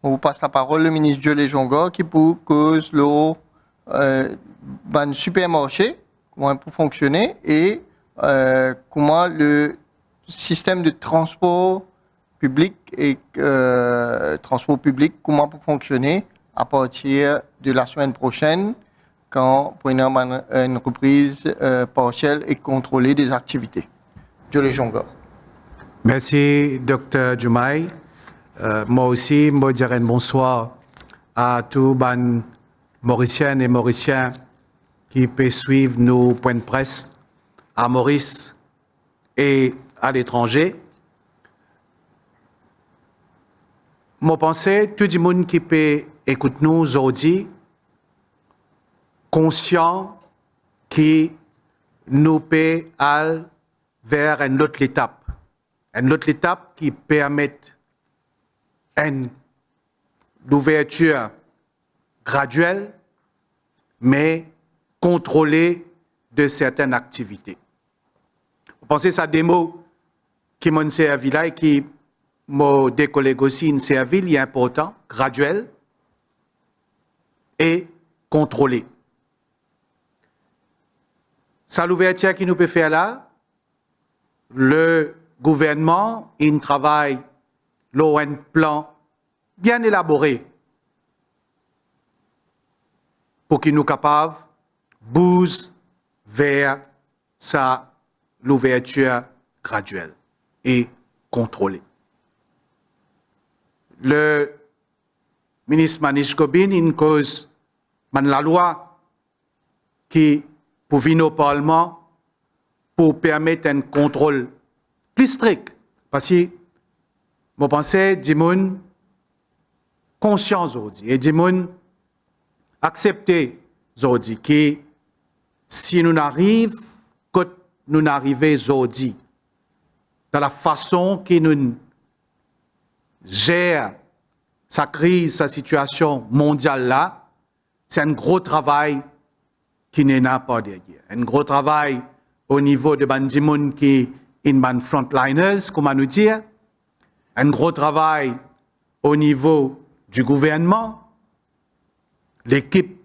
On vous passe la parole, le ministre Jolie Jonga, qui pour cause le supermarché, comment il peut fonctionner et comment le système de transport public comment peut fonctionner à partir de la semaine prochaine quand pour une reprise partielle et contrôlée des activités. Jolie Jonga. Merci, Dr. Diomaye. Moi aussi, je dirais bonsoir à tous les Mauriciennes et Mauriciens qui peuvent suivre nos points de presse à Maurice et à l'étranger. Je pense que tout le monde qui peut écouter nous aujourd'hui, conscient que nous pouvons aller vers une autre étape qui permet une ouverture graduelle, mais contrôlée de certaines activités. Vous pensez que ça des mots qui m'ont servi là et qui m'ont des collègues aussi ont servi, il est important, graduel et contrôlé. Ça l'ouverture qui nous peut faire là, le gouvernement, il travaille un plan bien élaboré pour qu'il nous capable de bouger vers l'ouverture graduelle et contrôlée. Le ministre Manish Gobin, il cause la loi qui pour venir au Parlement pour permettre un contrôle plus strict. Parce que je pense que les gens conscients aujourd'hui et les gens acceptés aujourd'hui que si nous n'arrivons aujourd'hui dans la façon que nous gérons sa crise, sa situation mondiale là, c'est un gros travail qui n'est pas derrière. Un gros travail au niveau de Bandimoun qui est frontliners, comment nous dire. Un gros travail au niveau du gouvernement, l'équipe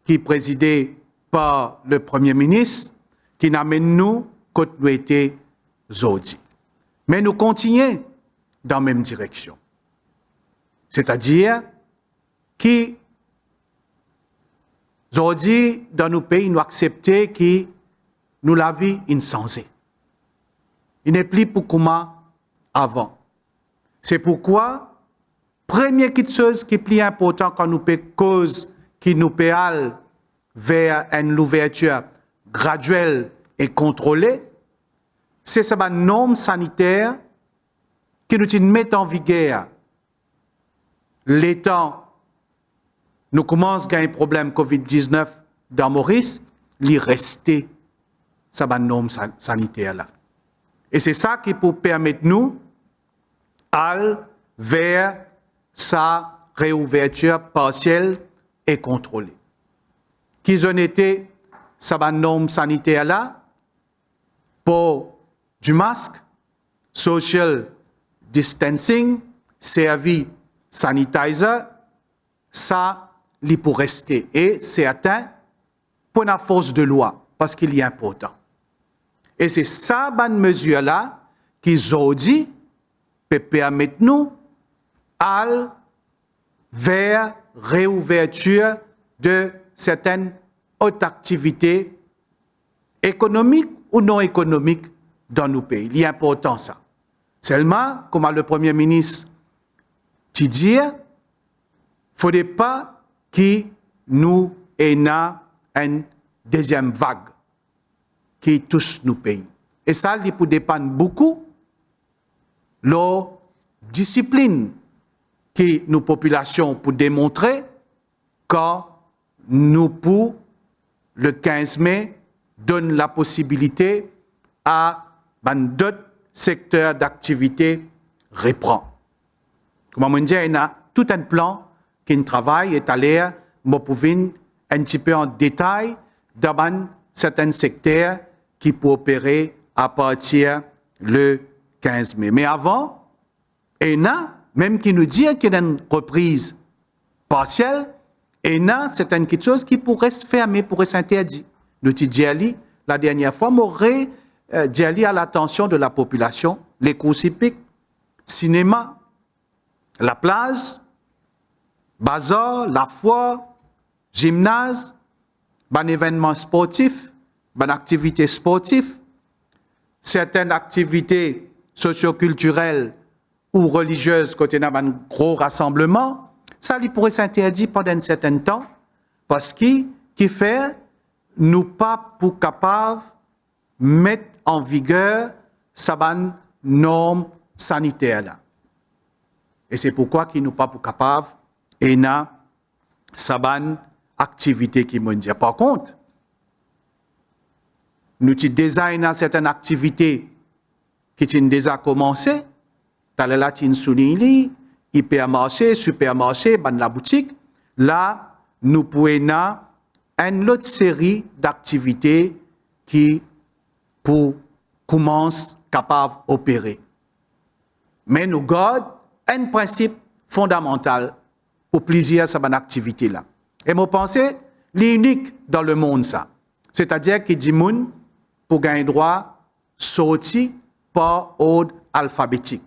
qui est présidée par le Premier ministre, qui n'amène nous quand nous étions aujourd'hui. Mais nous continuons dans la même direction. C'est-à-dire que aujourd'hui, dans nos pays, nous acceptons que nous la vie insensée. Il n'est plus pour comment avant. C'est pourquoi, première chose qui est plus important quand nous peut cause qui nous peut aller vers une ouverture graduelle et contrôlée, c'est ça norme sanitaire qui nous met en vigueur. L'étant, nous commençons à gagner un problème COVID-19 dans Maurice, il rester ça norme sanitaire là. Et c'est ça qui peut permettre nous aller vers sa réouverture partielle et contrôlée. Qu'ils ont été, ça va norme sanitaire là, pour du masque, social distancing, servi sanitizer, ça, il pour rester. Et c'est atteint pour la force de loi, parce qu'il est important. Et c'est ça, bonne mesure là, qui aujourd'hui peut permettre nous aller vers réouverture de certaines autres activités économiques ou non économiques dans nos pays. Il est important ça. Seulement, comme le Premier ministre dit, il ne faudrait pas que nous ayons une deuxième vague qui touche nos pays. Et ça, il peut dépendre beaucoup de la discipline que nos populations pour démontrer quand nous, pour le 15 mai, donne la possibilité à d'autres secteurs d'activité reprendre. Comme on dit, il y a tout un plan qui travaille et à l'air, je peux un petit peu en détail dans certains secteurs qui peuvent opérer à partir le 15 mai. Mais avant, il y a même qui nous dit qu'il y a une reprise partielle, et là, c'est quelque chose qui pourrait se fermer, pourrait s'interdire. Nous disons, la dernière fois, m'aurait dit à l'attention de la population, les courses hippiques, cinéma, la plage, bazar, la foire, gymnase, ban événement sportif, ban activité sportive, certaines activités socioculturelles ou religieuses côté d'un ban gros rassemblement, ça lui pourrait s'interdire pendant un certain temps parce qui fait nous pas pour capable mettre en vigueur sa ban norme sanitaire là. Et c'est pourquoi qu'il nous pas pour capable et na sa ban activité qui mondiale. Par contre, nous designons certaines activités qui ont déjà commencé, dans la latine sounili, hypermarché, supermarché, ban la boutique. Là, nous pouvons une autre série d'activités qui pour commence capable d'opérer. Mais nous gardons un principe fondamental pour plusieurs de ces activités-là. Et moi, je pense l'unique dans le monde, ça. C'est-à-dire qu'il dit pour gagner droit sorti par ordre alphabétique.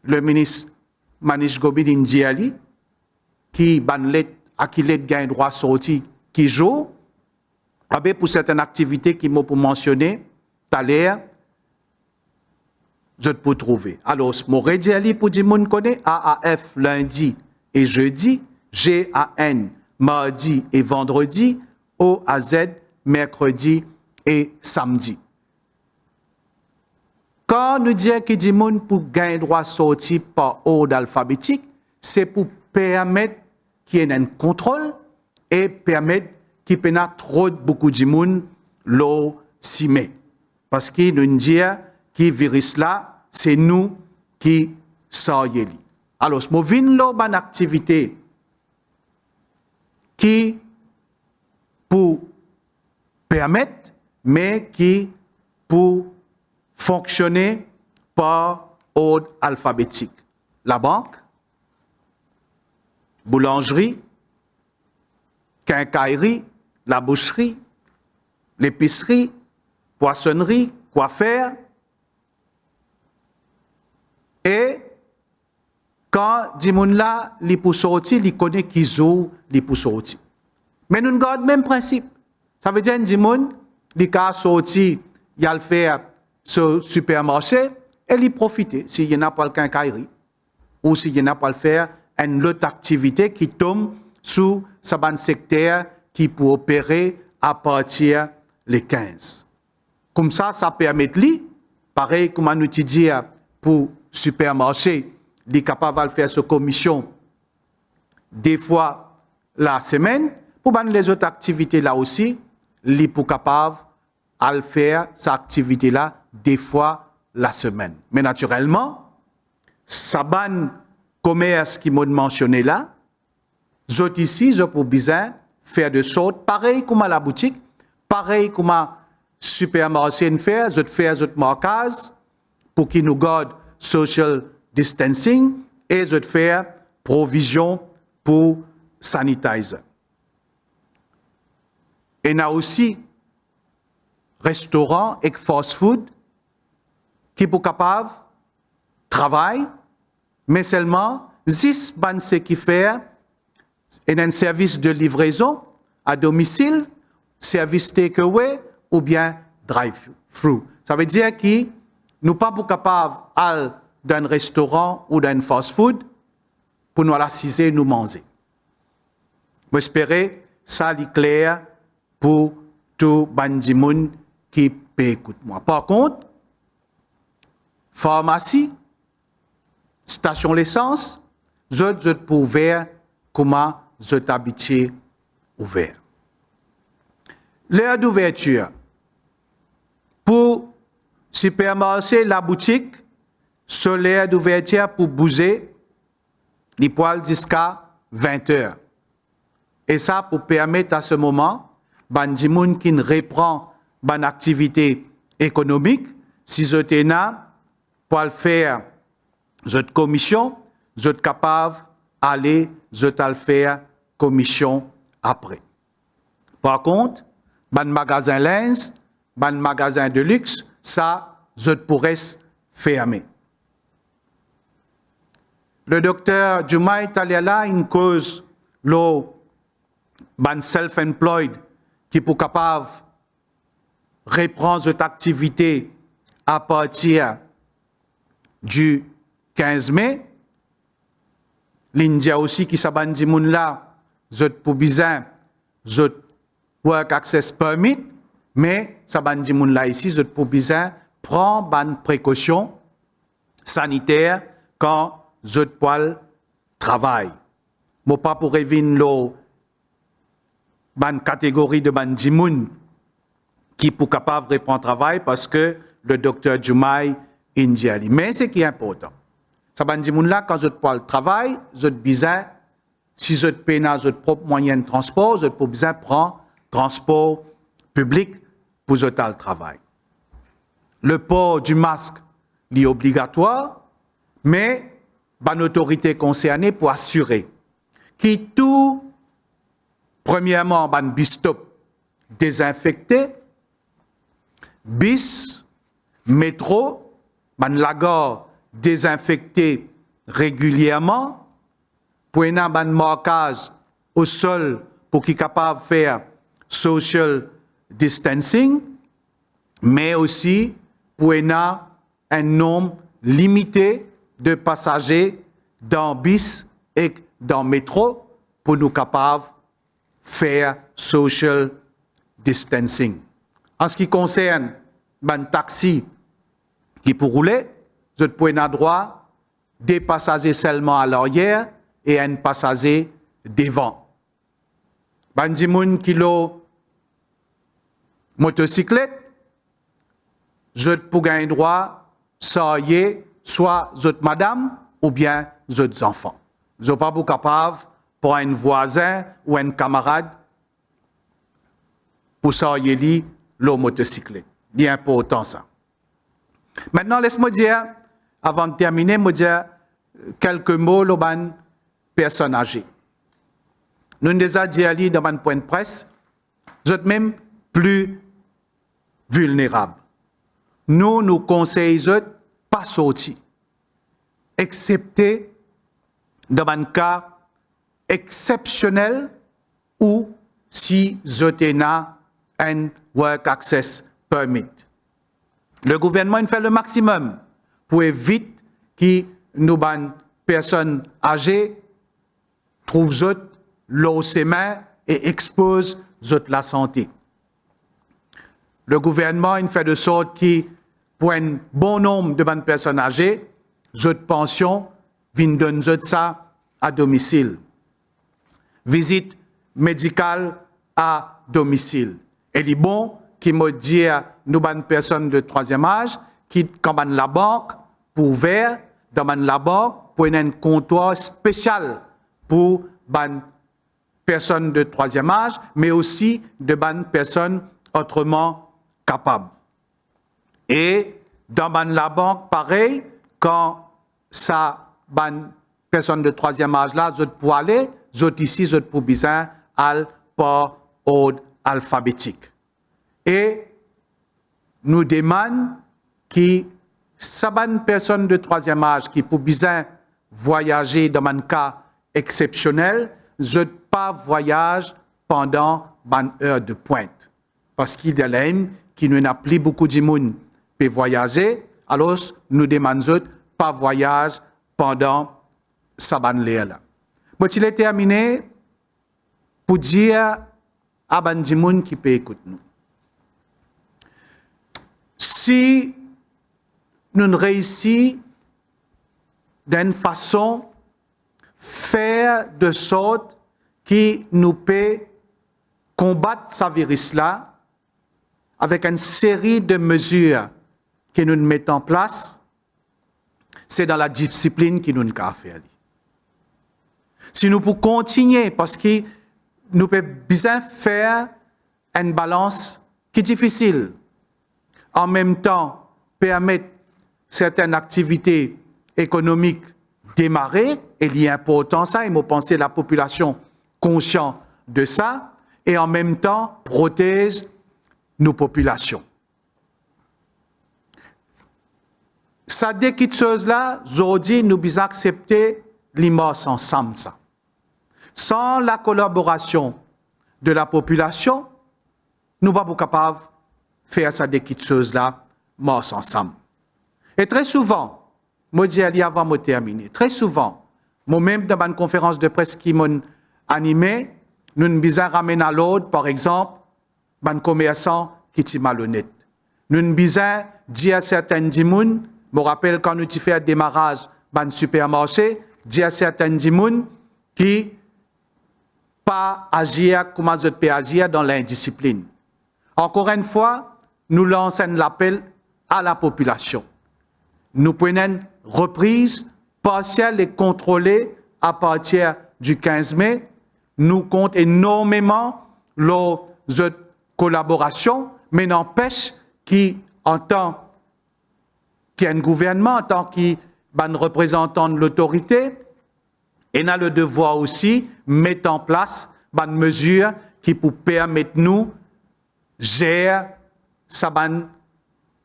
Le ministre Manish Gobind Indiali, qui gagne droit sorti, qui joue, pour certaines activités qui m'ont mentionné tout à l'heure, je peux trouver. Alors, je dit pour dire moun connaît AAF lundi et jeudi, GAN mardi et vendredi, OAZ mercredi et samedi. Quand nous disons que dit moun pour gagner droit sorti par ordre alphabétique, c'est pour permettre qu'il y ait un contrôle et permettre qu'il n'y ait pas trop beaucoup de monde l'eau s'y met. Parce que nous disons que le virus là, c'est nous qui sortons. Alors, ce mot une activité qui pour permettre, mais qui pour fonctionner par ordre alphabétique. La banque, boulangerie, quincaillerie, la boucherie, l'épicerie, poissonnerie, coiffeur. Et quand Dimoun là, li pour sortir, li connaît qui zou, li pour sortir. Mais nous gardons le même principe. Ça veut dire Dimoun, li ka sorti, il a le faire ce supermarché et li profiter s'il y en a pas le quincaillerie ou s'il y en a pas le faire une autre activité qui tombe sous sa ban secteur qui peut opérer à partir les 15. Comme ça permet lui, pareil comme nous dit pour supermarché, il est capable de faire sa commission des fois la semaine, pour les autres activités là aussi, il est capable de faire sa activité là des fois la semaine. Mais naturellement, sa ban commerce qui m'a mentionné là, zot ici, je peux bien faire de sorte, pareil comme à la boutique, pareil comme à supermarché faire, je fais zot marquage pour qu'ils nous gardent social distancing et je faire provision pour sanitizer. Et il y a aussi restaurants et fast food qui sont capables de travailler, mais seulement 10 ban ce qui fait un service de livraison à domicile, service takeaway ou bien drive-thru. Ça veut dire que nous ne sommes pas capables d'aller d'un restaurant ou d'un fast-food pour nous assiser et nous manger. J'espère que ça est clair pour tout bandimoun qui peut écouter moi. Par contre, pharmacie, station l'essence, je peux ouvrir comment je t'habitué ouvert. L'heure d'ouverture pour supermarché, la boutique, sur l'heure d'ouverture pour bouger, les poils jusqu'à 20 heures. Et ça pour permettre à ce moment, bandimoun qui reprend ban activité économique, si je t'ai là, pour le faire cette commission, vous êtes capable d'aller, vous êtes à le faire commission après. Par contre, ban magasin lens, ban magasin de luxe, ça, vous pourrez fermer. Le docteur Jumai Taliala, une cause, le ban self-employed, qui est capable de reprendre cette activité à partir du 15 mai. L'India aussi qui s'aban di moun là, zot pour besoin, zot work access permit, mais s'aban di moun là ici, zot pour besoin, prend ban précaution sanitaire quand zot poil travail. Mo pas pour revenir lo ban catégorie de ban di moun qui pour capable reprendre travail parce que le docteur Jumai India. Mais ce qui est important, ça veut dire là quand vous pouvez travail, vous avez besoin, si vous avez votre propre moyen de transport, vous avez besoin de prendre transport public pour votre travail. Le port du masque est obligatoire, mais une autorité concernée pour assurer que tout, premièrement, ban bistop désinfecté, bis, métro, ban la gare désinfecté régulièrement, pour un ban marquage au sol pour qu'il soit capable de faire social distancing, mais aussi pour un nombre limité de passagers dans bis et dans métro pour nous capables de faire social distancing. En ce qui concerne ban taxi qui pour rouler, vous pouvez avoir droit des passagers seulement à l'arrière et un passager devant. Bandi moun kilo motocyclette, vous pouvez avoir droit soit votre madame ou bien votre enfants. Vous n'êtes pas capable pour un voisin ou un camarade pour s'arrêter le motocyclette. C'est important ça. Maintenant, laisse-moi dire, avant de terminer, me dire quelques mots sur les personnes âgées. Nous avons déjà dit dans un point de presse, vous êtes même plus vulnérables. Nous conseillons pas sortir, excepté dans un cas exceptionnel ou si vous avez un work access permit. Le gouvernement fait le maximum pour éviter que nos personnes âgées trouvent l'eau ses mains et exposent la santé. Le gouvernement fait de sorte que pour un bon nombre de personnes âgées, pension viennent donner ça à domicile. Visite médicale à domicile. Et il est bon qui me dit à nous personnes de troisième âge qui quand la banque pour ouvert dans la banque pour un comptoir spécial pour les personnes de troisième âge, mais aussi de personnes autrement capables. Et dans la banque, pareil, quand ça, personne de troisième âge là, vous pouvez aller, vous ici, vous pouvez besoin par ordre alphabétique. Et nous demandons que certaines personnes de troisième âge qui pour besoin voyager dans un cas exceptionnel, ne pas voyage pendant une heure de pointe. Parce qu'il y a l'un qui n'a plus beaucoup de monde pour voyager, alors nous demandons pas voyage pendant sa là. Bon, il est terminé pour dire à des gens qui peut écouter nous. Si nous réussissons d'une façon faire de sorte que nous peut combattre ce virus-là avec une série de mesures que nous mettons en place, c'est dans la discipline que nous avons fait. Si nous pouvons continuer, parce que nous pouvons bien faire une balance qui est difficile, en même temps permettre certaines activités économique démarrer, et il y a important ça, il faut penser la population consciente de ça, et en même temps protège nos populations. Ça dit quelque chose là, aujourd'hui, nous devons accepter l'immense ensemble ça. Sans la collaboration de la population, nous ne sommes pas capables de faire ça des petites choses là, morts ensemble. Et très souvent, moi je dis avant de terminer, très souvent, moi-même dans une conférence de presse qui m'a animé, nous nous besoin ramener à l'ordre, par exemple, un commerçant qui est malhonnête. Nous nous besoin dire à certains gens, je me rappelle quand nous fait un démarrage dans un supermarché, dire à certains gens qui pas agir comme ils peuvent agir dans l'indiscipline. Encore une fois, nous lançons l'appel à la population. Nous prenons une reprise partielle et contrôlée à partir du 15 mai. Nous comptons énormément leurs collaborations, mais n'empêche qu'en tant qu'un gouvernement, en tant que représentant de l'autorité, et a le devoir aussi de mettre en place des mesures qui pour permettre nous gérer ces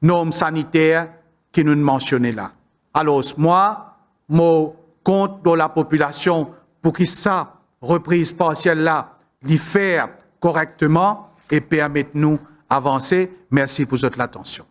normes sanitaires qui nous mentionnent là. Alors, moi, je compte dans la population pour que ça, reprise partielle là, l'y faire correctement et permettre nous avancer. Merci pour votre attention.